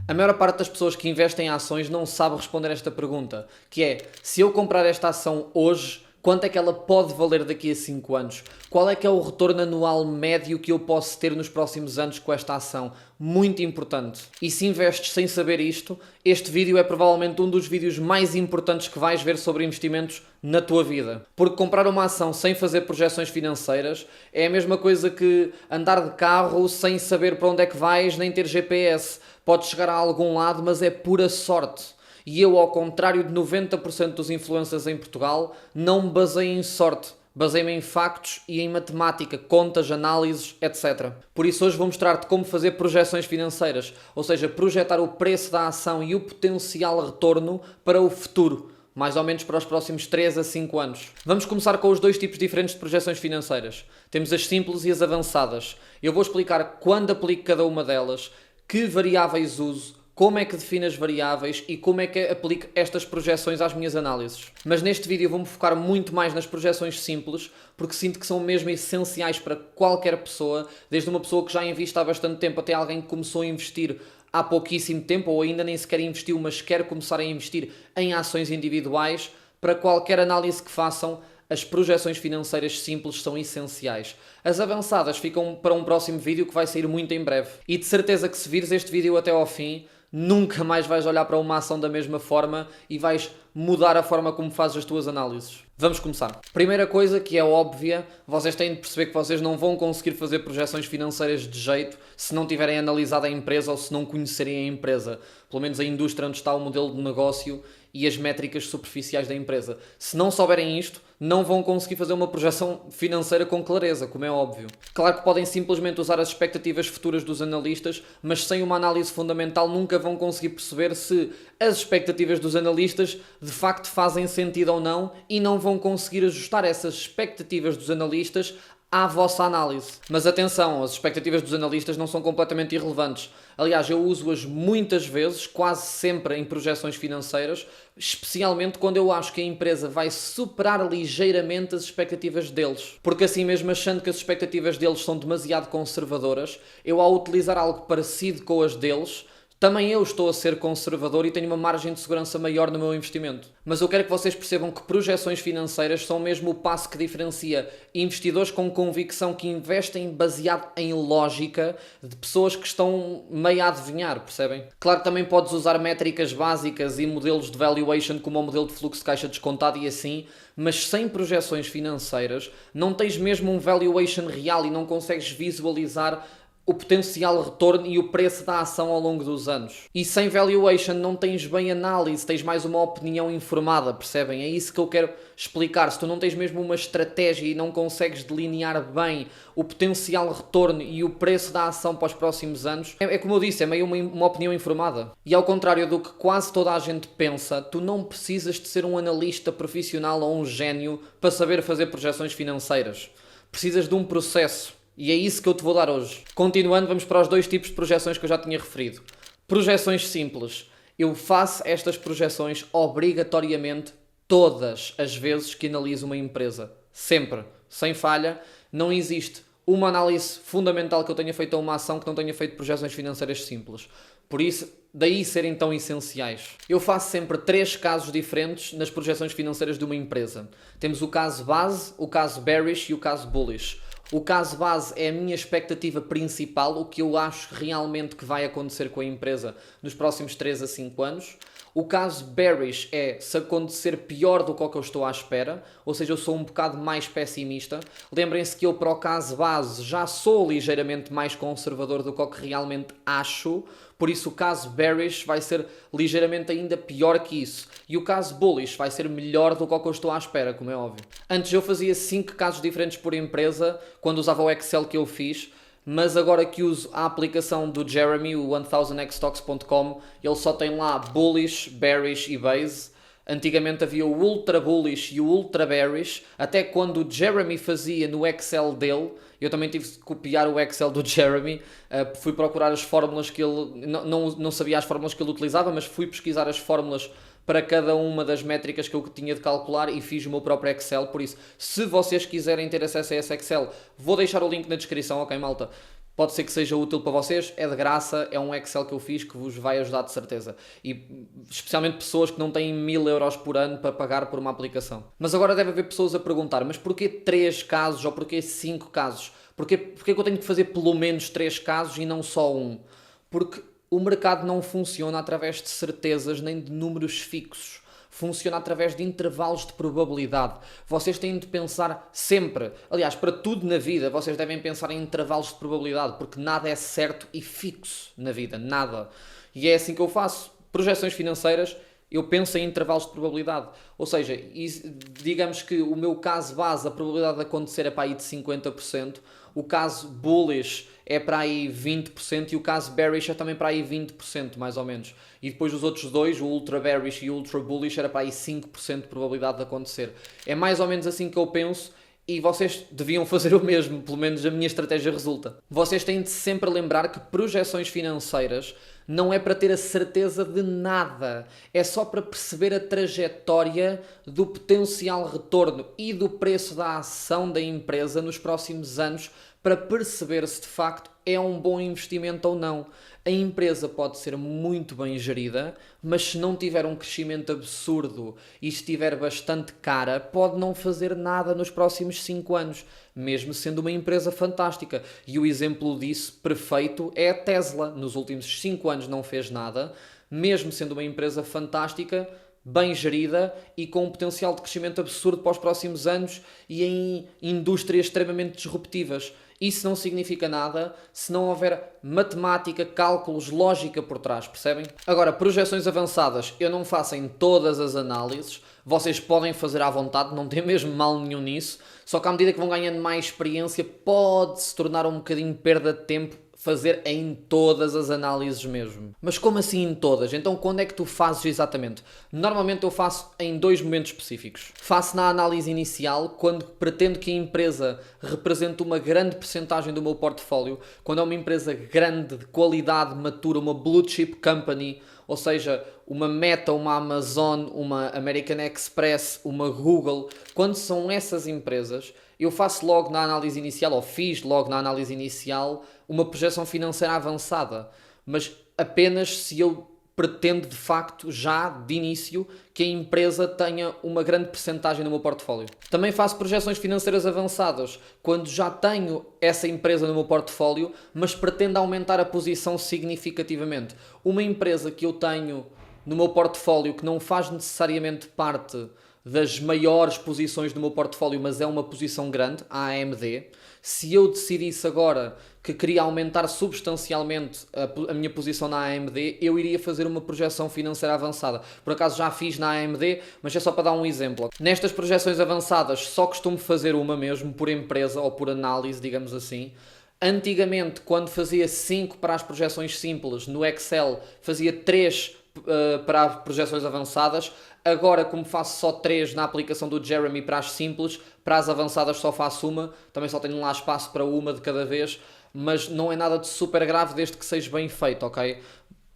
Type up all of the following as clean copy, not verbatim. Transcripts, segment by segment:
A maior parte das pessoas que investem em ações não sabe responder esta pergunta, que é, se eu comprar esta ação hoje, quanto é que ela pode valer daqui a 5 anos? Qual é que é o retorno anual médio que eu posso ter nos próximos anos com esta ação? Muito importante. E se investes sem saber isto, este vídeo é provavelmente um dos vídeos mais importantes que vais ver sobre investimentos na tua vida. Porque comprar uma ação sem fazer projeções financeiras é a mesma coisa que andar de carro sem saber para onde é que vais, nem ter GPS. Podes chegar a algum lado, mas é pura sorte. E eu, ao contrário de 90% dos influencers em Portugal, não me baseio em sorte. Baseio-me em factos e em matemática, contas, análises, etc. Por isso hoje vou mostrar-te como fazer projeções financeiras, ou seja, projetar o preço da ação e o potencial retorno para o futuro, mais ou menos para os próximos 3 a 5 anos. Vamos começar com os dois tipos diferentes de projeções financeiras. Temos as simples e as avançadas. Eu vou explicar quando aplico cada uma delas, que variáveis uso, como é que defino as variáveis e como é que aplico estas projeções às minhas análises. Mas neste vídeo vou-me focar muito mais nas projeções simples, porque sinto que são mesmo essenciais para qualquer pessoa, desde uma pessoa que já investe há bastante tempo até alguém que começou a investir há pouquíssimo tempo ou ainda nem sequer investiu, mas quer começar a investir em ações individuais. Para qualquer análise que façam, as projeções financeiras simples são essenciais. As avançadas ficam para um próximo vídeo que vai sair muito em breve. E de certeza que se vires este vídeo até ao fim, nunca mais vais olhar para uma ação da mesma forma e vais mudar a forma como fazes as tuas análises. Vamos começar. Primeira coisa que é óbvia, vocês têm de perceber que vocês não vão conseguir fazer projeções financeiras de jeito se não tiverem analisado a empresa ou se não conhecerem a empresa. Pelo menos a indústria onde está o modelo de negócio e as métricas superficiais da empresa. Se não souberem isto, não vão conseguir fazer uma projeção financeira com clareza, como é óbvio. Claro que podem simplesmente usar as expectativas futuras dos analistas, mas sem uma análise fundamental nunca vão conseguir perceber se as expectativas dos analistas de facto fazem sentido ou não e não vão conseguir ajustar essas expectativas dos analistas à vossa análise. Mas atenção, as expectativas dos analistas não são completamente irrelevantes. Aliás, eu uso-as muitas vezes, quase sempre em projeções financeiras, especialmente quando eu acho que a empresa vai superar ligeiramente as expectativas deles. Porque assim mesmo, achando que as expectativas deles são demasiado conservadoras, eu ao utilizar algo parecido com as deles, também eu estou a ser conservador e tenho uma margem de segurança maior no meu investimento. Mas eu quero que vocês percebam que projeções financeiras são mesmo o passo que diferencia investidores com convicção que investem baseado em lógica de pessoas que estão meio a adivinhar, percebem? Claro que também podes usar métricas básicas e modelos de valuation como o modelo de fluxo de caixa descontado e assim, mas sem projeções financeiras não tens mesmo um valuation real e não consegues visualizar o potencial retorno e o preço da ação ao longo dos anos. E sem valuation não tens bem análise, tens mais uma opinião informada, percebem? É isso que eu quero explicar. Se tu não tens mesmo uma estratégia e não consegues delinear bem o potencial retorno e o preço da ação para os próximos anos, é como eu disse, é meio uma opinião informada. E ao contrário do que quase toda a gente pensa, tu não precisas de ser um analista profissional ou um gênio para saber fazer projeções financeiras. Precisas de um processo. E é isso que eu te vou dar hoje. Continuando, vamos para os dois tipos de projeções que eu já tinha referido. Projeções simples. Eu faço estas projeções obrigatoriamente todas as vezes que analiso uma empresa. Sempre. Sem falha. Não existe uma análise fundamental que eu tenha feito a uma ação que não tenha feito projeções financeiras simples. Por isso, daí serem tão essenciais. Eu faço sempre 3 casos diferentes nas projeções financeiras de uma empresa. Temos o caso base, o caso bearish e o caso bullish. O caso base é a minha expectativa principal, o que eu acho realmente que vai acontecer com a empresa nos próximos 3 a 5 anos. O caso bearish é se acontecer pior do que o que eu estou à espera, ou seja, eu sou um bocado mais pessimista. Lembrem-se que eu para o caso base já sou ligeiramente mais conservador do que o que realmente acho, por isso o caso bearish vai ser ligeiramente ainda pior que isso. E o caso bullish vai ser melhor do que o que eu estou à espera, como é óbvio. Antes eu fazia 5 casos diferentes por empresa, quando usava o Excel que eu fiz, mas agora que uso a aplicação do Jeremy, o 1000xstocks.com, ele só tem lá bullish, bearish e base. Antigamente havia o ultra bullish e o ultra bearish, até quando o Jeremy fazia no Excel dele. Eu também tive de copiar o Excel do Jeremy, fui procurar as fórmulas que ele, não sabia as fórmulas que ele utilizava, mas fui pesquisar as fórmulas para cada uma das métricas que eu tinha de calcular e fiz o meu próprio Excel. Por isso, se vocês quiserem ter acesso a esse Excel, vou deixar o link na descrição, ok malta? Pode ser que seja útil para vocês, é de graça, é um Excel que eu fiz que vos vai ajudar de certeza. E especialmente pessoas que não têm 1000 € por ano para pagar por uma aplicação. Mas agora deve haver pessoas a perguntar, mas porquê 3 casos ou porquê 5 casos? Porquê que eu tenho que fazer pelo menos 3 casos e não só um? Porque o mercado não funciona através de certezas nem de números fixos. Funciona através de intervalos de probabilidade. Vocês têm de pensar sempre, aliás, para tudo na vida, vocês devem pensar em intervalos de probabilidade, porque nada é certo e fixo na vida, nada. E é assim que eu faço. Projeções financeiras, eu penso em intervalos de probabilidade. Ou seja, digamos que o meu caso base, a probabilidade de acontecer é para aí de 50%, o caso bullish é para aí 20% e o caso bearish é também para aí 20%, mais ou menos. E depois os outros dois, o ultra bearish e o ultra bullish, era para aí 5% de probabilidade de acontecer. É mais ou menos assim que eu penso e vocês deviam fazer o mesmo, pelo menos a minha estratégia resulta. Vocês têm de sempre lembrar que projeções financeiras não é para ter a certeza de nada, é só para perceber a trajetória do potencial retorno e do preço da ação da empresa nos próximos anos para perceber se de facto é um bom investimento ou não. A empresa pode ser muito bem gerida, mas se não tiver um crescimento absurdo e estiver bastante cara, pode não fazer nada nos próximos 5 anos, mesmo sendo uma empresa fantástica. E o exemplo disso perfeito é a Tesla. Nos últimos 5 anos não fez nada, mesmo sendo uma empresa fantástica, bem gerida e com um potencial de crescimento absurdo para os próximos anos e em indústrias extremamente disruptivas. Isso não significa nada se não houver matemática, cálculos, lógica por trás, percebem? Agora, projeções avançadas, eu não faço em todas as análises, vocês podem fazer à vontade, não tem mesmo mal nenhum nisso, só que à medida que vão ganhando mais experiência, pode se tornar um bocadinho perda de tempo fazer em todas as análises mesmo. Mas como assim em todas? Então quando é que tu fazes exatamente? Normalmente eu faço em 2 momentos específicos. Faço na análise inicial, quando pretendo que a empresa represente uma grande percentagem do meu portfólio, quando é uma empresa grande, de qualidade, matura, uma blue chip company, ou seja, uma Meta, uma Amazon, uma American Express, uma Google, quando são essas empresas, eu faço logo na análise inicial, ou fiz logo na análise inicial, uma projeção financeira avançada, mas apenas se eu pretendo de facto já de início que a empresa tenha uma grande percentagem no meu portfólio. Também faço projeções financeiras avançadas quando já tenho essa empresa no meu portfólio, mas pretendo aumentar a posição significativamente. Uma empresa que eu tenho no meu portfólio que não faz necessariamente parte das maiores posições do meu portfólio, mas é uma posição grande, a AMD. Se eu decidisse agora que queria aumentar substancialmente a minha posição na AMD, eu iria fazer uma projeção financeira avançada. Por acaso já fiz na AMD, mas é só para dar um exemplo. Nestas projeções avançadas só costumo fazer uma mesmo, por empresa ou por análise, digamos assim. Antigamente, quando fazia 5 para as projeções simples no Excel, fazia 3 para as projeções avançadas. Agora, como faço só 3 na aplicação do Jeremy para as simples, para as avançadas só faço uma, também só tenho lá espaço para uma de cada vez, mas não é nada de super grave desde que seja bem feito, ok?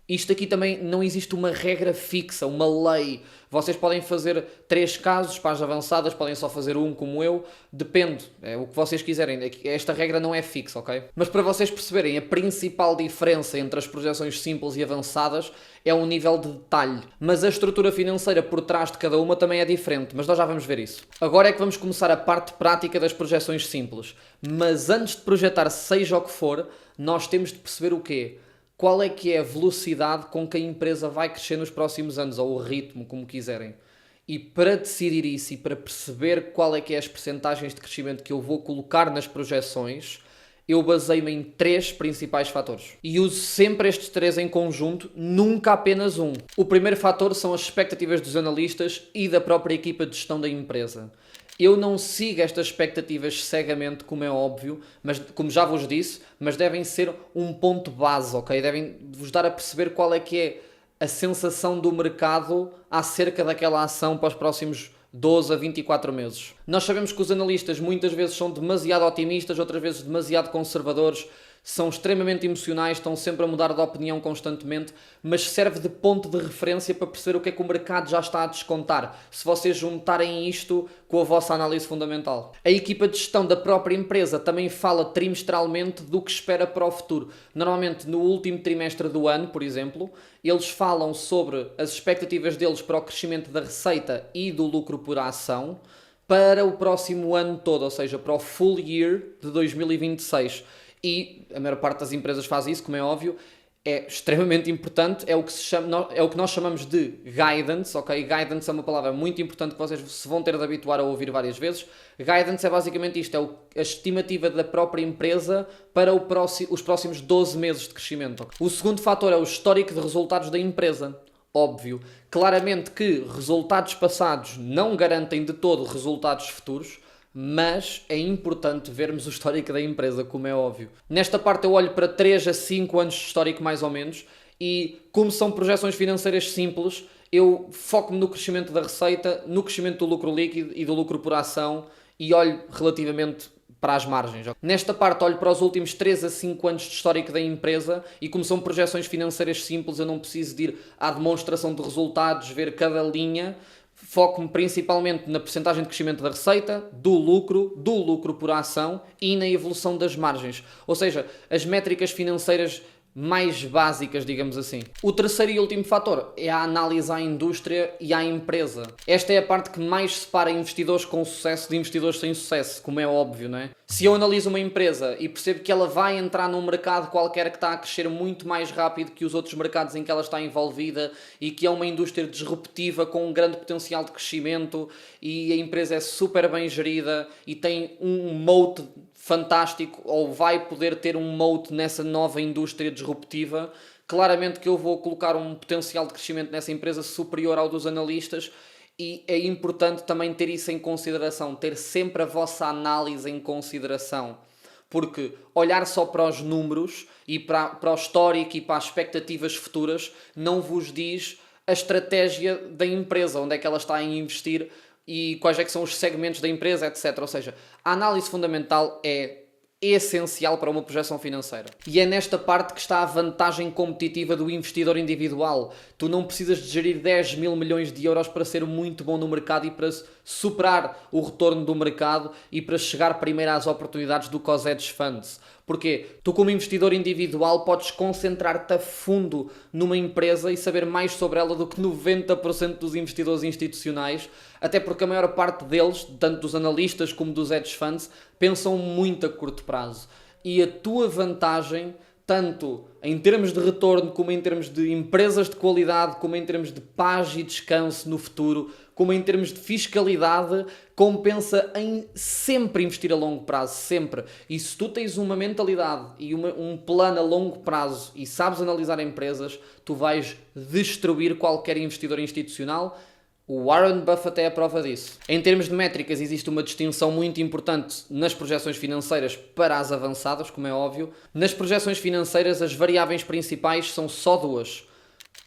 Isto aqui também não existe uma regra fixa, uma lei. Vocês podem fazer 3 casos para as avançadas, podem só fazer um como eu, depende, é o que vocês quiserem. Esta regra não é fixa, ok? Mas para vocês perceberem, a principal diferença entre as projeções simples e avançadas é um nível de detalhe. Mas a estrutura financeira por trás de cada uma também é diferente, mas nós já vamos ver isso. Agora é que vamos começar a parte prática das projeções simples. Mas antes de projetar seja o que for, nós temos de perceber o quê? Qual é que é a velocidade com que a empresa vai crescer nos próximos anos, ou o ritmo, como quiserem. E para decidir isso e para perceber qual é que é as percentagens de crescimento que eu vou colocar nas projeções, eu baseio-me em 3 principais fatores. E uso sempre estes 3 em conjunto, nunca apenas um. O primeiro fator são as expectativas dos analistas e da própria equipa de gestão da empresa. Eu não sigo estas expectativas cegamente, como é óbvio, mas como já vos disse, mas devem ser um ponto base, ok? Devem vos dar a perceber qual é que é a sensação do mercado acerca daquela ação para os próximos 12 a 24 meses. Nós sabemos que os analistas muitas vezes são demasiado otimistas, outras vezes demasiado conservadores. são extremamente emocionais, estão sempre a mudar de opinião constantemente, mas serve de ponto de referência para perceber o que é que o mercado já está a descontar, se vocês juntarem isto com a vossa análise fundamental. A equipa de gestão da própria empresa também fala trimestralmente do que espera para o futuro. Normalmente no último trimestre do ano, por exemplo, eles falam sobre as expectativas deles para o crescimento da receita e do lucro por ação para o próximo ano todo, ou seja, para o full year de 2026. E a maior parte das empresas faz isso, como é óbvio, é extremamente importante, é o que nós chamamos de guidance, ok? Guidance é uma palavra muito importante que vocês se vão ter de habituar a ouvir várias vezes. Guidance é basicamente isto, é a estimativa da própria empresa para os próximos 12 meses de crescimento. O segundo fator é o histórico de resultados da empresa. Óbvio, claramente que resultados passados não garantem de todo resultados futuros, mas é importante vermos o histórico da empresa, como é óbvio. Nesta parte eu olho para 3 a 5 anos de histórico mais ou menos e como são projeções financeiras simples, eu foco-me no crescimento da receita, no crescimento do lucro líquido e do lucro por ação e olho relativamente para as margens. Nesta parte olho para os últimos 3 a 5 anos de histórico da empresa e como são projeções financeiras simples, eu não preciso de ir à demonstração de resultados, ver cada linha. Foco-me principalmente na percentagem de crescimento da receita, do lucro por ação e na evolução das margens. Ou seja, as métricas financeiras mais básicas, digamos assim. O terceiro e último fator é a análise à indústria e à empresa. Esta é a parte que mais separa investidores com sucesso de investidores sem sucesso, como é óbvio, não é? Se eu analiso uma empresa e percebo que ela vai entrar num mercado qualquer que está a crescer muito mais rápido que os outros mercados em que ela está envolvida e que é uma indústria disruptiva com um grande potencial de crescimento e a empresa é super bem gerida e tem um moat fantástico ou vai poder ter um moat nessa nova indústria disruptiva, claramente que eu vou colocar um potencial de crescimento nessa empresa superior ao dos analistas e é importante também ter isso em consideração, ter sempre a vossa análise em consideração, porque olhar só para os números e para o histórico e para as expectativas futuras não vos diz a estratégia da empresa, onde é que ela está a investir e quais é que são os segmentos da empresa, etc. Ou seja, a análise fundamental é essencial para uma projeção financeira. E é nesta parte que está a vantagem competitiva do investidor individual. Tu não precisas de gerir 10 mil milhões de euros para ser muito bom no mercado e para superar o retorno do mercado e para chegar primeiro às oportunidades do Hedge Funds. Porquê? Tu como investidor individual podes concentrar-te a fundo numa empresa e saber mais sobre ela do que 90% dos investidores institucionais, até porque a maior parte deles, tanto dos analistas como dos hedge funds, pensam muito a curto prazo. E a tua vantagem, tanto em termos de retorno, como em termos de empresas de qualidade, como em termos de paz e descanso no futuro, como em termos de fiscalidade, compensa em sempre investir a longo prazo, sempre. E se tu tens uma mentalidade e um plano a longo prazo e sabes analisar empresas, tu vais destruir qualquer investidor institucional. O Warren Buffett é a prova disso. Em termos de métricas, existe uma distinção muito importante nas projeções financeiras para as avançadas, como é óbvio. Nas projeções financeiras, as variáveis principais são só duas.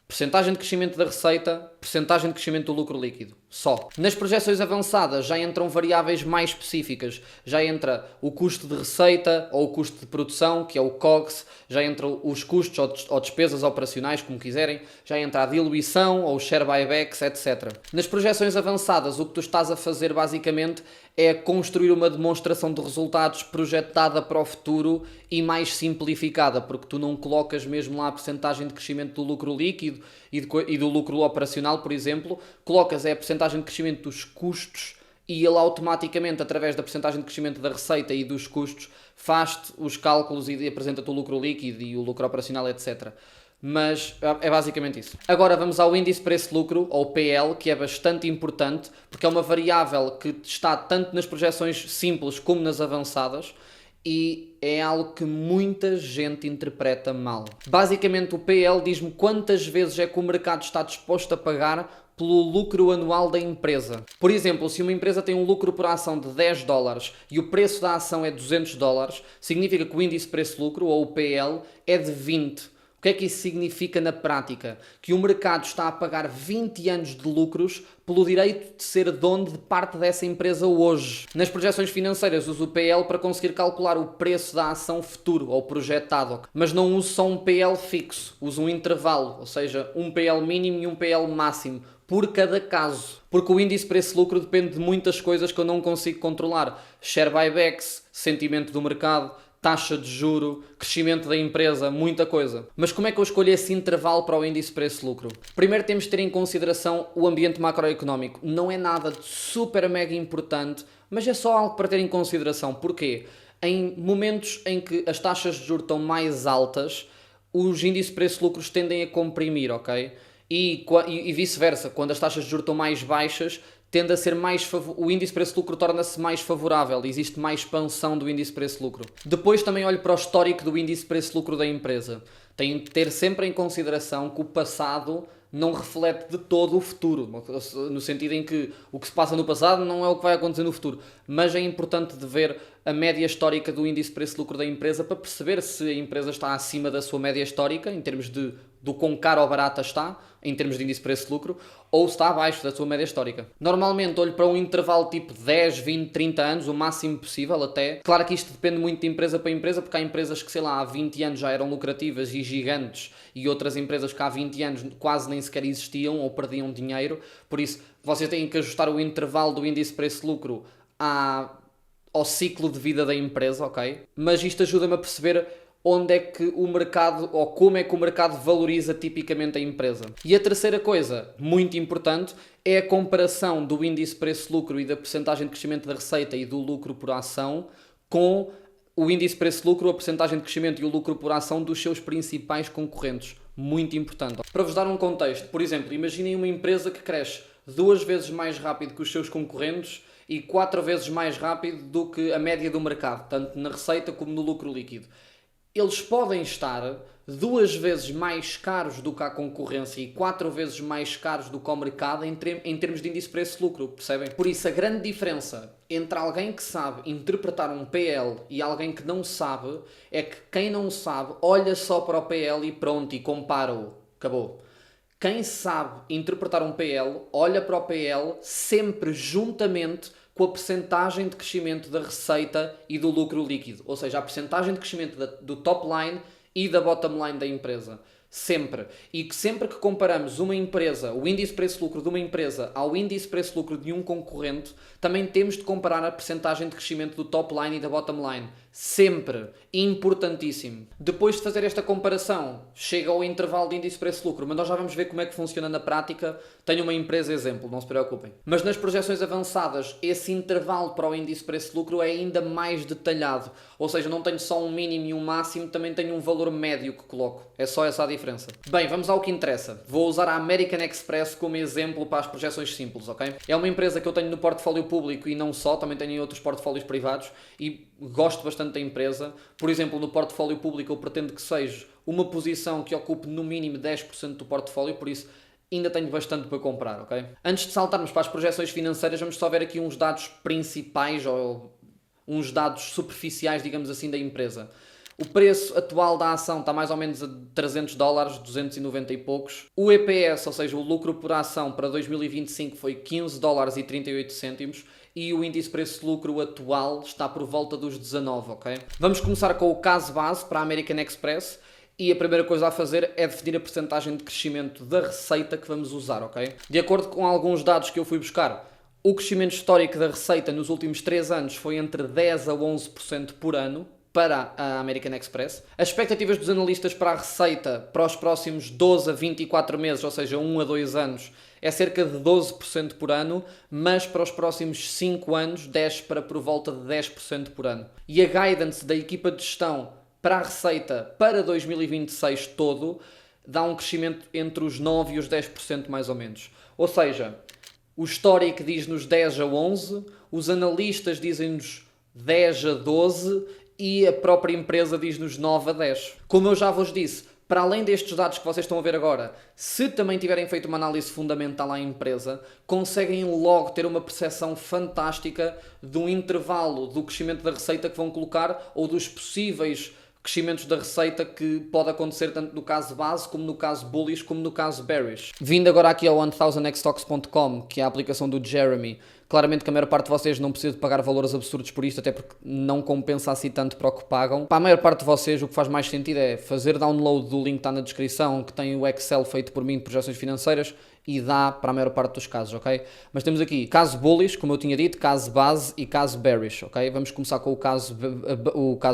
Percentagem de crescimento da receita, percentagem de crescimento do lucro líquido. Só. Nas projeções avançadas já entram variáveis mais específicas. Já entra o custo de receita ou o custo de produção, que é o COGS. Já entram os custos ou despesas operacionais, como quiserem. Já entra a diluição ou share buybacks, etc. Nas projeções avançadas, o que tu estás a fazer basicamente é construir uma demonstração de resultados projetada para o futuro e mais simplificada, porque tu não colocas mesmo lá a percentagem de crescimento do lucro líquido e do lucro operacional, por exemplo, colocas a percentagem de crescimento dos custos e ele automaticamente, através da percentagem de crescimento da receita e dos custos, faz-te os cálculos e apresenta-te o lucro líquido e o lucro operacional, etc. Mas é basicamente isso. Agora vamos ao índice preço-lucro, ou PL, que é bastante importante, porque é uma variável que está tanto nas projeções simples como nas avançadas, e é algo que muita gente interpreta mal. Basicamente o PL diz-me quantas vezes é que o mercado está disposto a pagar pelo lucro anual da empresa. Por exemplo, se uma empresa tem um lucro por ação de $10 e o preço da ação é $200, significa que o índice preço-lucro, ou o PL, é de 20. que é que isso significa na prática? Que o mercado está a pagar 20 anos de lucros pelo direito de ser dono de parte dessa empresa hoje. Nas projeções financeiras uso o PL para conseguir calcular o preço da ação futuro ou projetado, mas não uso só um PL fixo, uso um intervalo, ou seja, um PL mínimo e um PL máximo, por cada caso. Porque o índice preço-lucro depende de muitas coisas que eu não consigo controlar. Share buybacks, sentimento do mercado, taxa de juro, crescimento da empresa, muita coisa. Mas como é que eu escolho esse intervalo para o índice preço-lucro? Primeiro temos de ter em consideração o ambiente macroeconómico. Não é nada de super mega importante, mas é só algo para ter em consideração. Porquê? Em momentos em que as taxas de juros estão mais altas, os índices preço-lucros tendem a comprimir, ok? E vice-versa, quando as taxas de juros estão mais baixas, tende a ser o índice preço-lucro torna-se mais favorável, existe mais expansão do índice preço-lucro. Depois também olho para o histórico do índice preço-lucro da empresa. Tem de ter sempre em consideração que o passado não reflete de todo o futuro, no sentido em que o que se passa no passado não é o que vai acontecer no futuro, mas é importante de ver a média histórica do índice preço-lucro da empresa para perceber se a empresa está acima da sua média histórica, em termos do quão cara ou barata está, em termos de índice preço-lucro, ou se está abaixo da sua média histórica. Normalmente olho para um intervalo tipo 10, 20, 30 anos, o máximo possível até. Claro que isto depende muito de empresa para empresa, porque há empresas que, sei lá, há 20 anos já eram lucrativas e gigantes, e outras empresas que há 20 anos quase nem sequer existiam ou perdiam dinheiro. Por isso, vocês têm que ajustar o intervalo do índice preço-lucro ao ciclo de vida da empresa, ok? Mas isto ajuda-me a perceber onde é que o mercado, ou como é que o mercado valoriza tipicamente a empresa. E a terceira coisa, muito importante, é a comparação do índice preço-lucro e da percentagem de crescimento da receita e do lucro por ação com o índice preço-lucro, a percentagem de crescimento e o lucro por ação dos seus principais concorrentes. Muito importante. Para vos dar um contexto, por exemplo, imaginem uma empresa que cresce 2 vezes mais rápido que os seus concorrentes e 4 vezes mais rápido do que a média do mercado, tanto na receita como no lucro líquido. Eles podem estar 2 vezes mais caros do que a concorrência e 4 vezes mais caros do que o mercado em termos de índice preço-lucro, percebem? Por isso, a grande diferença entre alguém que sabe interpretar um PL e alguém que não sabe é que quem não sabe olha só para o PL e pronto, e compara-o. Acabou. Quem sabe interpretar um PL olha para o PL sempre juntamente com a percentagem de crescimento da receita e do lucro líquido. Ou seja, a percentagem de crescimento do top line e da bottom line da empresa. Sempre. E que sempre que comparamos uma empresa, o índice preço-lucro de uma empresa ao índice preço-lucro de um concorrente, também temos de comparar a percentagem de crescimento do top line e da bottom line. Sempre. Importantíssimo. Depois de fazer esta comparação, chega ao intervalo de índice preço-lucro, mas nós já vamos ver como é que funciona na prática. Tenho uma empresa exemplo, não se preocupem. Mas nas projeções avançadas, esse intervalo para o índice preço-lucro é ainda mais detalhado. Ou seja, não tenho só um mínimo e um máximo, também tenho um valor médio que coloco. É só essa a diferença. Bem, vamos ao que interessa. Vou usar a American Express como exemplo para as projeções simples, ok? É uma empresa que eu tenho no portfólio público e não só, também tenho em outros portfólios privados e gosto bastante da empresa. Por exemplo, no portfólio público eu pretendo que seja uma posição que ocupe no mínimo 10% do portfólio, por isso ainda tenho bastante para comprar, ok? Antes de saltarmos para as projeções financeiras, vamos só ver aqui uns dados principais ou uns dados superficiais, digamos assim, da empresa. O preço atual da ação está mais ou menos a $300, 290 e poucos. O EPS, ou seja, o lucro por ação para 2025 foi $15,38 e o índice preço-lucro atual está por volta dos 19, ok? Vamos começar com o caso base para a American Express e a primeira coisa a fazer é definir a percentagem de crescimento da receita que vamos usar, ok? De acordo com alguns dados que eu fui buscar, o crescimento histórico da receita nos últimos 3 anos foi entre 10 a 11% por ano para a American Express. As expectativas dos analistas para a receita para os próximos 12 a 24 meses, ou seja, 1 a 2 anos, é cerca de 12% por ano, mas para os próximos 5 anos desce para por volta de 10% por ano. E a guidance da equipa de gestão para a receita para 2026 todo dá um crescimento entre os 9% e os 10% mais ou menos. Ou seja, o histórico diz-nos 10 a 11, os analistas dizem-nos 10 a 12 e a própria empresa diz-nos 9 a 10. Como eu já vos disse, para além destes dados que vocês estão a ver agora, se também tiverem feito uma análise fundamental à empresa, conseguem logo ter uma percepção fantástica do intervalo do crescimento da receita que vão colocar ou dos possíveis crescimentos da receita que pode acontecer tanto no caso base, como no caso bullish, como no caso bearish. Vindo agora aqui ao 1000xstocks.com, que é a aplicação do Jeremy, claramente que a maior parte de vocês não precisa de pagar valores absurdos por isto, até porque não compensa assim tanto para o que pagam. Para a maior parte de vocês, o que faz mais sentido é fazer download do link que está na descrição, que tem o Excel feito por mim de projeções financeiras, e dá para a maior parte dos casos, ok? Mas temos aqui caso bullish, como eu tinha dito, caso base e caso bearish, ok? Vamos começar com o caso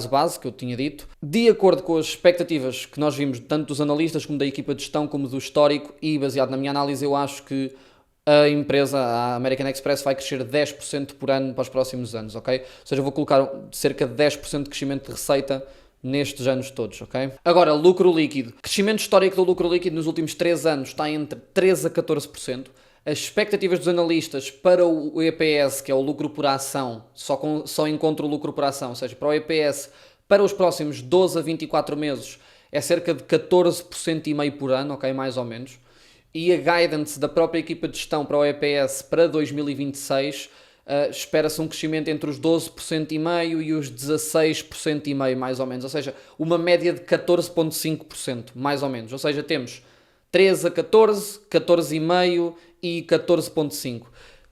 base, que eu tinha dito. De acordo com as expectativas que nós vimos, tanto dos analistas como da equipa de gestão, como do histórico, e baseado na minha análise, eu acho que a empresa, a American Express, vai crescer 10% por ano para os próximos anos, ok? Ou seja, eu vou colocar cerca de 10% de crescimento de receita nestes anos todos, ok? Agora, lucro líquido. Crescimento histórico do lucro líquido nos últimos 3 anos está entre 13% a 14%. As expectativas dos analistas para o EPS, que é o lucro por ação, só encontra o lucro por ação, ou seja, para o EPS, para os próximos 12 a 24 meses, é cerca de 14,5% por ano, ok? Mais ou menos. E a guidance da própria equipa de gestão para o EPS para 2026 espera-se um crescimento entre os 12,5% e os 16,5%, mais ou menos. Ou seja, uma média de 14,5%, mais ou menos. Ou seja, temos 13 a 14, 14,5% e 14,5%.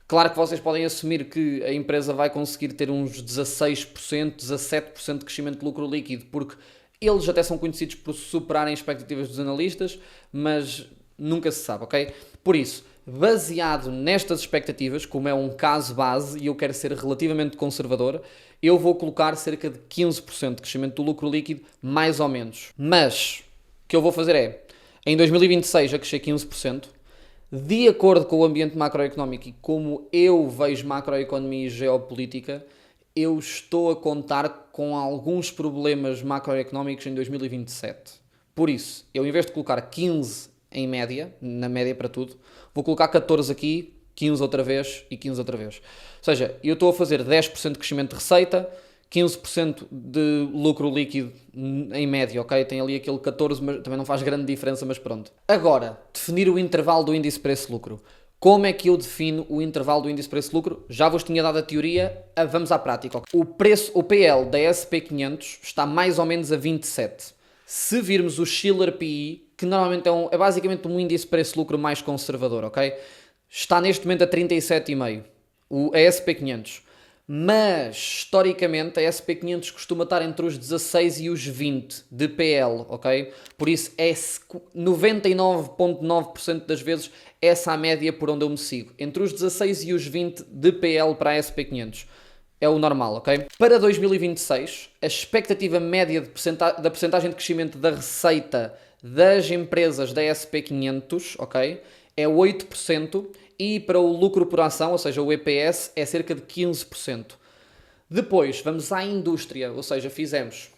Claro que vocês podem assumir que a empresa vai conseguir ter uns 16%, 17% de crescimento de lucro líquido, porque eles até são conhecidos por superarem expectativas dos analistas, mas nunca se sabe, ok? Por isso, baseado nestas expectativas, como é um caso base e eu quero ser relativamente conservador, eu vou colocar cerca de 15% de crescimento do lucro líquido, mais ou menos. Mas o que eu vou fazer é, em 2026 a crescer 15%, de acordo com o ambiente macroeconómico e como eu vejo macroeconomia e geopolítica, eu estou a contar com alguns problemas macroeconómicos em 2027. Por isso, eu em vez de colocar 15 em média, na média para tudo, vou colocar 14 aqui, 15 outra vez e 15 outra vez. Ou seja, eu estou a fazer 10% de crescimento de receita, 15% de lucro líquido em média, ok? Tem ali aquele 14, mas também não faz grande diferença, mas pronto. Agora, definir o intervalo do índice preço-lucro. Como é que eu defino o intervalo do índice preço-lucro? Já vos tinha dado a teoria, vamos à prática. O PL da SP500 está mais ou menos a 27. Se virmos o Shiller PE, que normalmente é basicamente um índice preço-lucro mais conservador, ok? Está neste momento a 37,5, a SP500. Mas, historicamente, a SP500 costuma estar entre os 16 e os 20 de PL, ok? Por isso, é 99,9% das vezes essa a média por onde eu me sigo. Entre os 16 e os 20 de PL para a SP500. É o normal, ok? Para 2026, a expectativa média da percentagem de crescimento da receita das empresas da SP500, ok? É 8%, e para o lucro por ação, ou seja, o EPS, é cerca de 15%. Depois, vamos à indústria, ou seja, fizemos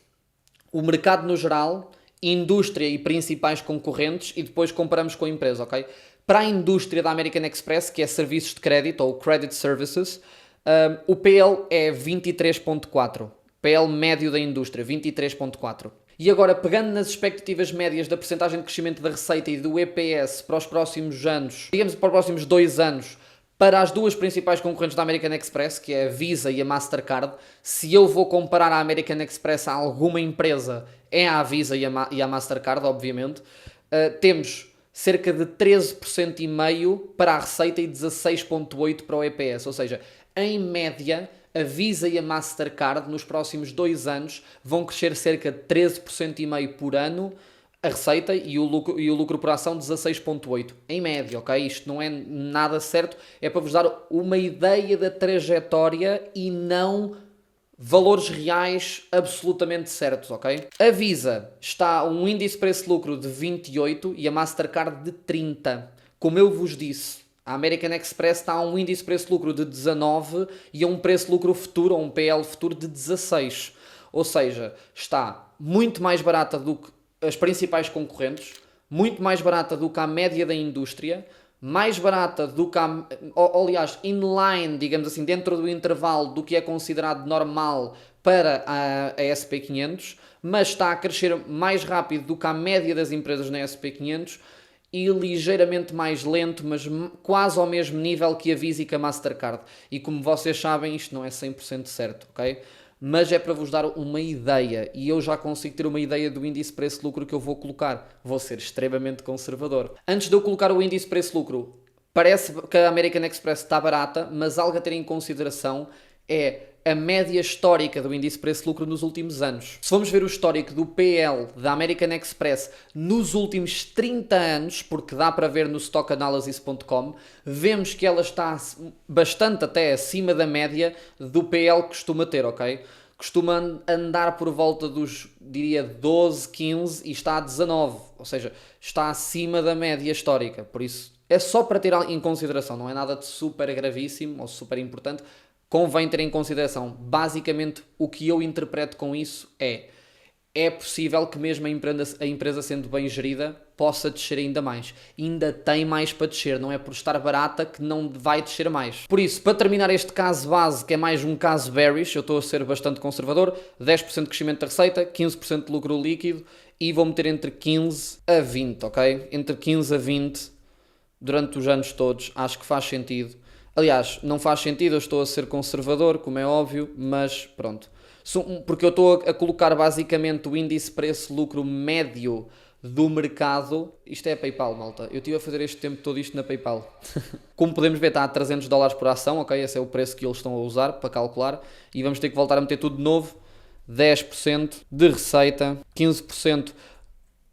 o mercado no geral, indústria e principais concorrentes, e depois comparamos com a empresa, ok? Para a indústria da American Express, que é serviços de crédito, ou Credit Services, o PL é 23,4%. PL médio da indústria, 23,4%. E agora, pegando nas expectativas médias da percentagem de crescimento da receita e do EPS para os próximos anos, digamos para os próximos 2 anos, para as duas principais concorrentes da American Express, que é a Visa e a Mastercard, se eu vou comparar a American Express a alguma empresa, é a Visa e a Mastercard, obviamente, temos cerca de 13,5% para a receita e 16,8% para o EPS, ou seja, em média, a Visa e a Mastercard nos próximos 2 anos vão crescer cerca de 13,5% por ano a receita e o lucro por ação 16,8%. Em média, ok? Isto não é nada certo, é para vos dar uma ideia da trajetória e não valores reais absolutamente certos, ok? A Visa está a um índice preço-lucro de 28 e a Mastercard de 30. Como eu vos disse, a American Express está a um índice preço-lucro de 19 e a um preço-lucro futuro, ou um PL futuro, de 16. Ou seja, está muito mais barata do que as principais concorrentes, muito mais barata do que a média da indústria, mais barata do que aliás, inline, digamos assim, dentro do intervalo do que é considerado normal para a SP500, mas está a crescer mais rápido do que a média das empresas na SP500, e ligeiramente mais lento, mas quase ao mesmo nível que a Visa e que a Mastercard. E como vocês sabem, isto não é 100% certo, ok? mas é para vos dar uma ideia e eu já consigo ter uma ideia do índice preço-lucro que eu vou colocar. Vou ser extremamente conservador. Antes de eu colocar o índice preço-lucro, parece que a American Express está barata, mas algo a ter em consideração é a média histórica do índice preço-lucro nos últimos anos. Se vamos ver o histórico do PL da American Express nos últimos 30 anos, porque dá para ver no stockanalysis.com, vemos que ela está bastante até acima da média do PL que costuma ter, ok? Costuma andar por volta dos, diria, 12, 15 e está a 19, ou seja, está acima da média histórica, por isso é só para ter em consideração, não é nada de super gravíssimo ou super importante. Convém ter em consideração, basicamente, o que eu interpreto com isso é possível que mesmo a empresa sendo bem gerida, possa descer ainda mais. Ainda tem mais para descer, não é por estar barata que não vai descer mais. Por isso, para terminar este caso base, que é mais um caso bearish, eu estou a ser bastante conservador, 10% de crescimento da receita, 15% de lucro líquido e vou meter entre 15 a 20, ok? Entre 15 a 20 durante os anos todos, acho que faz sentido. Aliás, não faz sentido, eu estou a ser conservador, como é óbvio, mas pronto. Porque eu estou a colocar basicamente o índice preço-lucro médio do mercado. Isto é a PayPal, malta. Eu estive a fazer este tempo todo isto na PayPal. Como podemos ver, está a $300 por ação, ok? Esse é o preço que eles estão a usar para calcular. E vamos ter que voltar a meter tudo de novo. 10% de receita, 15%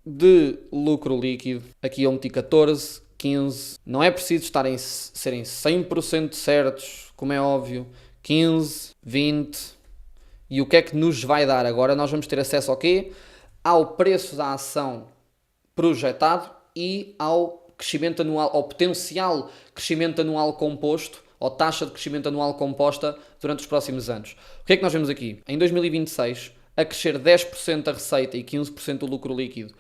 de lucro líquido. Aqui eu meti 14%. 15, não é preciso serem 100% certos, como é óbvio, 15, 20, e o que é que nos vai dar? Agora nós vamos ter acesso ao quê? Ao preço da ação projetado e ao crescimento anual, ao potencial crescimento anual composto, ou taxa de crescimento anual composta durante os próximos anos. O que é que nós vemos aqui? Em 2026, a crescer 10% a receita e 15% o lucro líquido,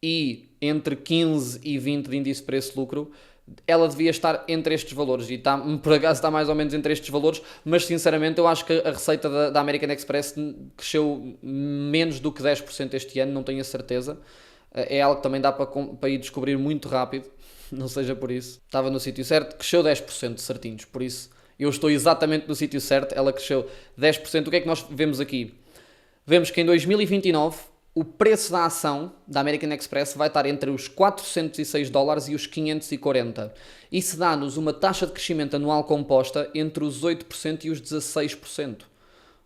e entre 15 e 20 de índice preço-lucro, ela devia estar entre estes valores, e por acaso está mais ou menos entre estes valores, mas sinceramente eu acho que a receita da American Express cresceu menos do que 10% este ano, não tenho a certeza. É algo que também dá para ir descobrir muito rápido, não seja por isso. Estava no sítio certo, cresceu 10% certinhos, por isso eu estou exatamente no sítio certo, ela cresceu 10%. O que é que nós vemos aqui? Vemos que em 2029 o preço da ação da American Express vai estar entre os $406 e os 540. Isso dá-nos uma taxa de crescimento anual composta entre os 8% e os 16%.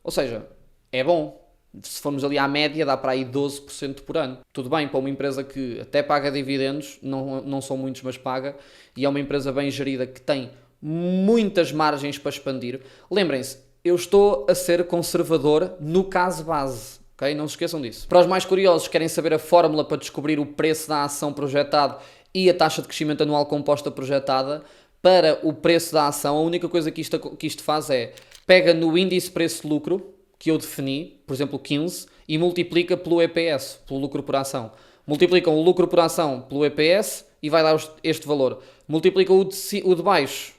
Ou seja, é bom. Se formos ali à média, dá para aí 12% por ano. Tudo bem, para uma empresa que até paga dividendos, não são muitos, mas paga, e é uma empresa bem gerida que tem muitas margens para expandir. Lembrem-se, eu estou a ser conservador no caso base. Okay? Não se esqueçam disso. Para os mais curiosos, querem saber a fórmula para descobrir o preço da ação projetado e a taxa de crescimento anual composta projetada para o preço da ação, a única coisa que isto faz é pega no índice preço-lucro que eu defini, por exemplo 15, e multiplica pelo EPS, pelo lucro por ação. Multiplicam o lucro por ação pelo EPS e vai dar este valor. Multiplicam o de baixo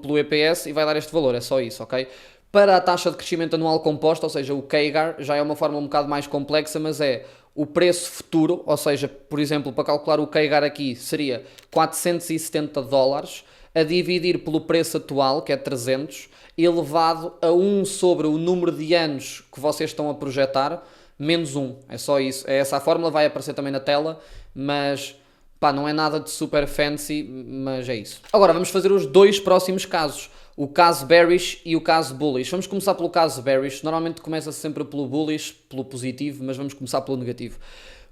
pelo EPS e vai dar este valor. É só isso, ok? Para a taxa de crescimento anual composta, ou seja, o CAGR, já é uma fórmula um bocado mais complexa, mas é o preço futuro, ou seja, por exemplo, para calcular o CAGR aqui seria $470, a dividir pelo preço atual, que é 300, elevado a 1 sobre o número de anos que vocês estão a projetar, menos 1. É só isso. É essa a fórmula, vai aparecer também na tela, mas pá, não é nada de super fancy, mas é isso. Agora vamos fazer os dois próximos casos. O caso bearish e o caso bullish. Vamos começar pelo caso bearish. Normalmente começa sempre pelo bullish, pelo positivo, mas vamos começar pelo negativo.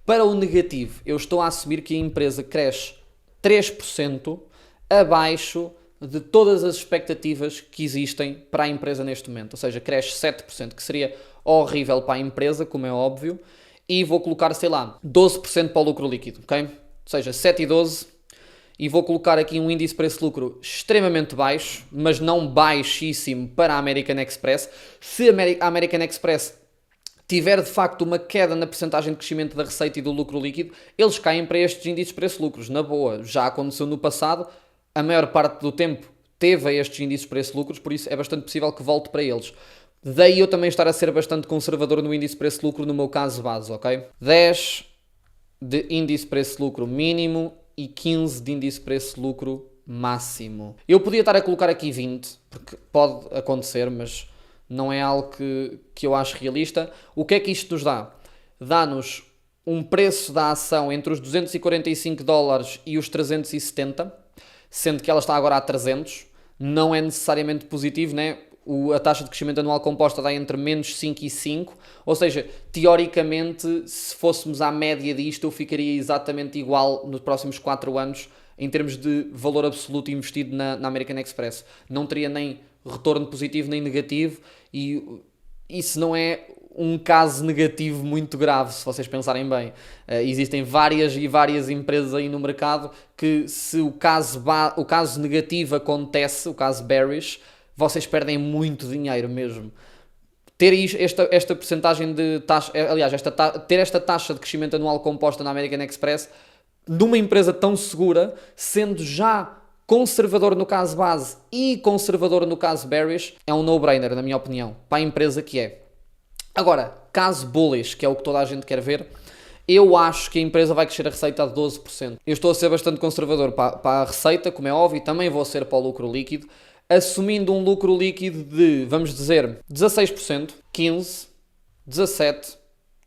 Para o negativo, eu estou a assumir que a empresa cresce 3% abaixo de todas as expectativas que existem para a empresa neste momento. Ou seja, cresce 7%, que seria horrível para a empresa, como é óbvio, e vou colocar, sei lá, 12% para o lucro líquido, ok? Ou seja, 7 e 12, e vou colocar aqui um índice preço-lucro extremamente baixo, mas não baixíssimo para a American Express. Se a American Express tiver de facto uma queda na percentagem de crescimento da receita e do lucro líquido, eles caem para estes índices preço-lucros, na boa. Já aconteceu no passado, a maior parte do tempo teve a estes índices preço-lucros, por isso é bastante possível que volte para eles. Daí eu também estar a ser bastante conservador no índice preço-lucro no meu caso base, ok? 10 de índice preço-lucro mínimo e 15 de índice preço-lucro máximo. Eu podia estar a colocar aqui 20, porque pode acontecer, mas não é algo que eu acho realista. O que é que isto nos dá? Dá-nos um preço da ação entre os 245 dólares e os 370, sendo que ela está agora a 300. Não é necessariamente positivo, né? A taxa de crescimento anual composta dá entre menos 5 e 5, ou seja, teoricamente, se fôssemos à média disto, eu ficaria exatamente igual nos próximos 4 anos em termos de valor absoluto investido na American Express. Não teria nem retorno positivo nem negativo, e isso não é um caso negativo muito grave, se vocês pensarem bem. Existem várias e várias empresas aí no mercado que, se o caso negativo acontece, o caso bearish, vocês perdem muito dinheiro mesmo. Ter esta percentagem de taxa, aliás, ter esta taxa de crescimento anual composta na American Express, numa empresa tão segura, sendo já conservador no caso base e conservador no caso bearish, é um no-brainer, na minha opinião, para a empresa que é. Agora, caso bullish, que é o que toda a gente quer ver, eu acho que a empresa vai crescer a receita a 12%. Eu estou a ser bastante conservador para a receita, como é óbvio, e também vou ser para o lucro líquido, assumindo um lucro líquido de, vamos dizer, 16%, 15%, 17%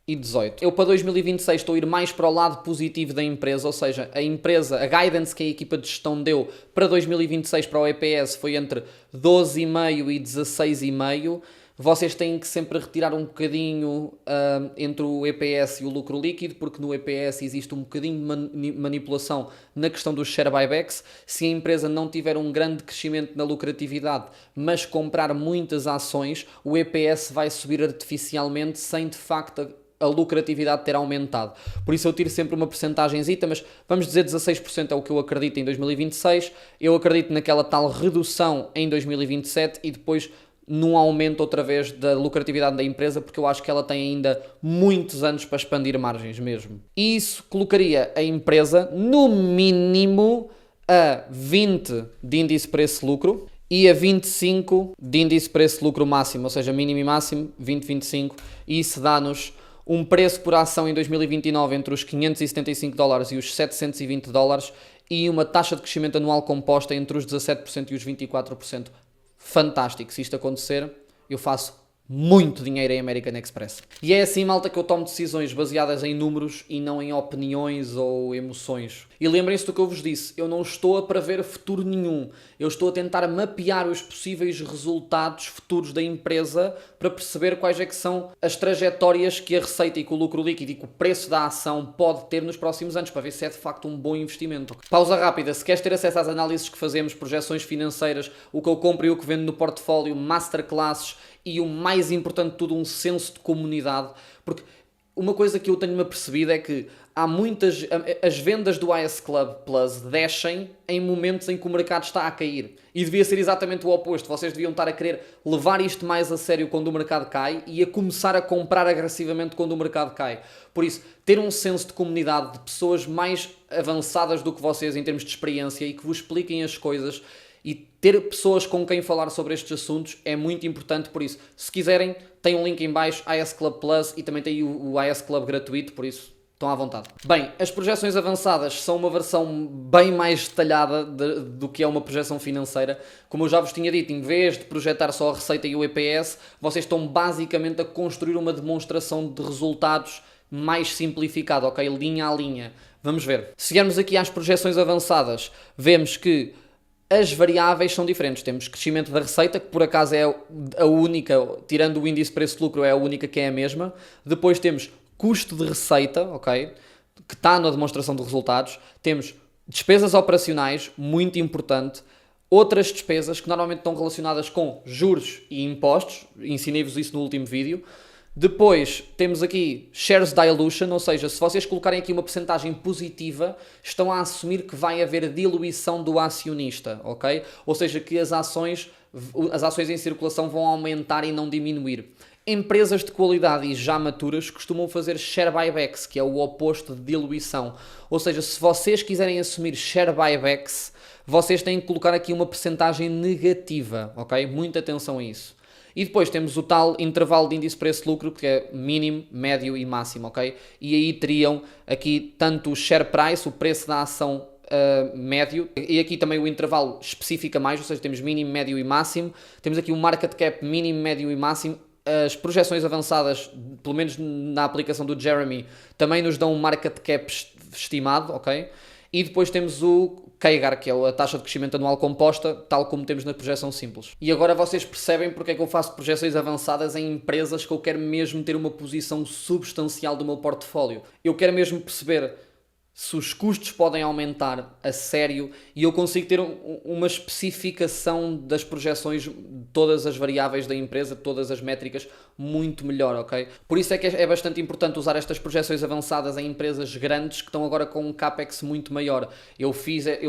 e 18%. Eu para 2026 estou a ir mais para o lado positivo da empresa, ou seja, a guidance que a equipa de gestão deu para 2026 para o EPS foi entre 12,5% e 16,5%. Vocês têm que sempre retirar um bocadinho entre o EPS e o lucro líquido, porque no EPS existe um bocadinho de manipulação na questão dos share buybacks. Se a empresa não tiver um grande crescimento na lucratividade, mas comprar muitas ações, o EPS vai subir artificialmente sem de facto a lucratividade ter aumentado. Por isso eu tiro sempre uma percentagenzita, mas vamos dizer 16% é o que eu acredito em 2026. Eu acredito naquela tal redução em 2027 e depois num aumento outra vez da lucratividade da empresa, porque eu acho que ela tem ainda muitos anos para expandir margens mesmo. E isso colocaria a empresa no mínimo a 20 de índice preço-lucro e a 25 de índice preço-lucro máximo, ou seja, mínimo e máximo 20, 25, e isso dá-nos um preço por ação em 2029 entre os 575 dólares e os 720 dólares e uma taxa de crescimento anual composta entre os 17% e os 24%. Fantástico, se isto acontecer, eu faço muito dinheiro em American Express. E é assim, malta, que eu tomo decisões baseadas em números e não em opiniões ou emoções. E lembrem-se do que eu vos disse, eu não estou a prever futuro nenhum, eu estou a tentar mapear os possíveis resultados futuros da empresa para perceber quais é que são as trajetórias que a receita e que o lucro líquido e que o preço da ação pode ter nos próximos anos, para ver se é de facto um bom investimento. Pausa rápida, se queres ter acesso às análises que fazemos, projeções financeiras, o que eu compro e o que vendo no portfólio, masterclasses e o mais importante de tudo, um senso de comunidade, porque uma coisa que eu tenho-me apercebido é que as vendas do AS Club Plus descem em momentos em que o mercado está a cair. E devia ser exatamente o oposto. Vocês deviam estar a querer levar isto mais a sério quando o mercado cai e a começar a comprar agressivamente quando o mercado cai. Por isso, ter um senso de comunidade de pessoas mais avançadas do que vocês em termos de experiência e que vos expliquem as coisas e ter pessoas com quem falar sobre estes assuntos é muito importante. Por isso, se quiserem, tem um link em baixo, AS Club Plus, e também tem o AS Club gratuito, por isso estão à vontade. Bem, as projeções avançadas são uma versão bem mais detalhada do que é uma projeção financeira. Como eu já vos tinha dito, em vez de projetar só a receita e o EPS, vocês estão basicamente a construir uma demonstração de resultados mais simplificada, ok? Linha a linha. Vamos ver. Se viermos aqui às projeções avançadas, vemos que as variáveis são diferentes. Temos crescimento da receita, que por acaso é a única, tirando o índice preço-lucro, é a única que é a mesma. Depois temos custo de receita, ok? Que está na demonstração de resultados. Temos despesas operacionais, muito importante. Outras despesas que normalmente estão relacionadas com juros e impostos. Ensinei-vos isso no último vídeo. Depois temos aqui shares dilution, ou seja, se vocês colocarem aqui uma percentagem positiva, estão a assumir que vai haver diluição do acionista, ok? Ou seja, que as ações em circulação vão aumentar e não diminuir. Empresas de qualidade e já maturas costumam fazer share buybacks, que é o oposto de diluição. Ou seja, se vocês quiserem assumir share buybacks, vocês têm que colocar aqui uma percentagem negativa, ok? Muita atenção a isso. E depois temos o tal intervalo de índice preço-lucro, que é mínimo, médio e máximo, ok? E aí teriam aqui tanto o share price, o preço da ação médio, e aqui também o intervalo especifica mais, ou seja, temos mínimo, médio e máximo. Temos aqui o market cap mínimo, médio e máximo. As projeções avançadas, pelo menos na aplicação do Jeremy, também nos dão um market cap estimado, ok? E depois temos o CAGR, que é a taxa de crescimento anual composta, tal como temos na projeção simples. E agora vocês percebem porque é que eu faço projeções avançadas em empresas que eu quero mesmo ter uma posição substancial do meu portfólio. Eu quero mesmo perceber se os custos podem aumentar a sério e eu consigo ter uma especificação das projeções de todas as variáveis da empresa, todas as métricas, muito melhor, ok? Por isso é que é bastante importante usar estas projeções avançadas em empresas grandes que estão agora com um CAPEX muito maior. Eu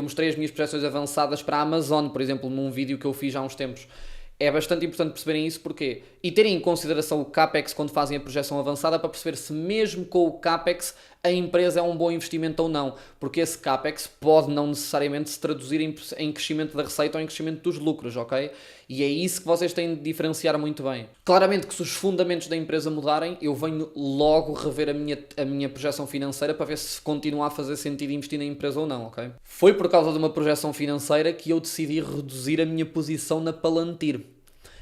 mostrei as minhas projeções avançadas para a Amazon, por exemplo, num vídeo que eu fiz há uns tempos. É bastante importante perceberem isso porquê? E terem em consideração o CAPEX quando fazem a projeção avançada para perceber se mesmo com o CAPEX a empresa é um bom investimento ou não. Porque esse CAPEX pode não necessariamente se traduzir em crescimento da receita ou em crescimento dos lucros, ok? E é isso que vocês têm de diferenciar muito bem. Claramente que se os fundamentos da empresa mudarem, eu venho logo rever a minha projeção financeira para ver se continua a fazer sentido investir na empresa ou não, ok? Foi por causa de uma projeção financeira que eu decidi reduzir a minha posição na Palantir.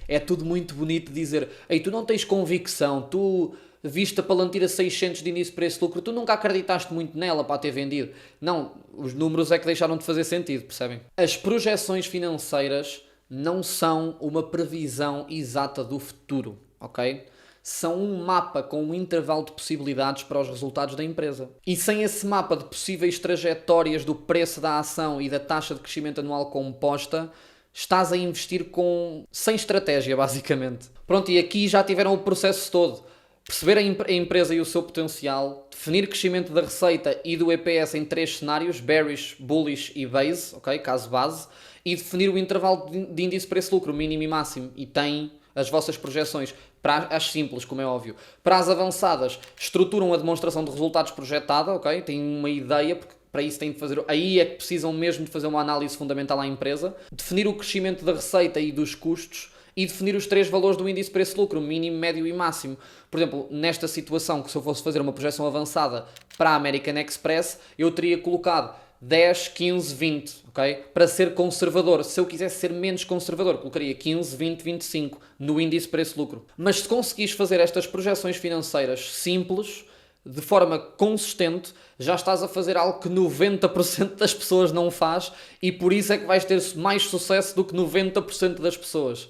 É tudo muito bonito dizer, ei, tu não tens convicção, tu viste a Palantir a 600 de início para esse lucro, tu nunca acreditaste muito nela para ter vendido. Não, os números é que deixaram de fazer sentido, percebem? As projeções financeiras não são uma previsão exata do futuro, ok? São um mapa com um intervalo de possibilidades para os resultados da empresa. E sem esse mapa de possíveis trajetórias do preço da ação e da taxa de crescimento anual composta, estás a investir sem estratégia, basicamente. Pronto, e aqui já tiveram o processo todo. Perceber a empresa e o seu potencial, definir crescimento da receita e do EPS em 3 cenários, bearish, bullish e base, ok, caso base, e definir o intervalo de índice preço-lucro, mínimo e máximo, e tem as vossas projeções, para as simples, como é óbvio. Para as avançadas, estruturam a demonstração de resultados projetada, ok, têm uma ideia, porque para isso têm de fazer, aí é que precisam mesmo de fazer uma análise fundamental à empresa, definir o crescimento da receita e dos custos, e definir os 3 valores do índice preço-lucro, mínimo, médio e máximo. Por exemplo, nesta situação, que se eu fosse fazer uma projeção avançada para a American Express, eu teria colocado 10, 15, 20, ok? Para ser conservador. Se eu quisesse ser menos conservador, colocaria 15, 20, 25 no índice preço-lucro. Mas se conseguires fazer estas projeções financeiras simples, de forma consistente, já estás a fazer algo que 90% das pessoas não faz e por isso é que vais ter mais sucesso do que 90% das pessoas.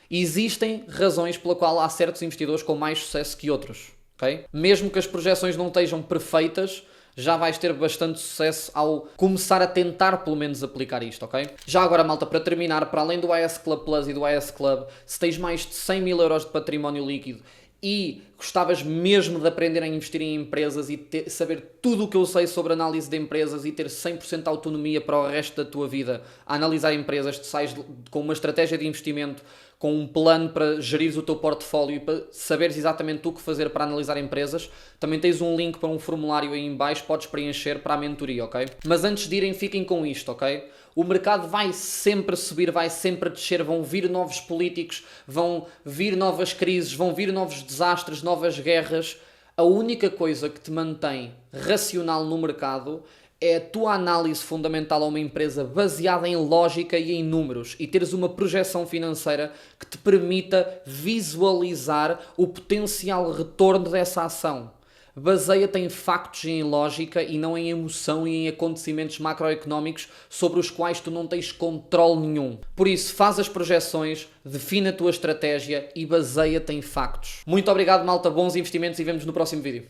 Existem razões pela qual há certos investidores com mais sucesso que outros, ok? Mesmo que as projeções não estejam perfeitas, já vais ter bastante sucesso ao começar a tentar pelo menos aplicar isto, ok? Já agora, malta, para terminar, para além do AS Club Plus e do AS Club, se tens mais de 100 mil euros de património líquido e gostavas mesmo de aprender a investir em empresas e saber tudo o que eu sei sobre análise de empresas e ter 100% de autonomia para o resto da tua vida a analisar empresas, tu sais com uma estratégia de investimento, com um plano para gerires o teu portfólio e para saberes exatamente o que fazer para analisar empresas, também tens um link para um formulário aí em baixo, podes preencher para a mentoria, ok? Mas antes de irem, fiquem com isto, ok? O mercado vai sempre subir, vai sempre descer, vão vir novos políticos, vão vir novas crises, vão vir novos desastres, novas guerras. A única coisa que te mantém racional no mercado é a tua análise fundamental a uma empresa baseada em lógica e em números e teres uma projeção financeira que te permita visualizar o potencial retorno dessa ação. Baseia-te em factos e em lógica e não em emoção e em acontecimentos macroeconómicos sobre os quais tu não tens controle nenhum. Por isso, faz as projeções, define a tua estratégia e baseia-te em factos. Muito obrigado, malta, bons investimentos e vemos no próximo vídeo.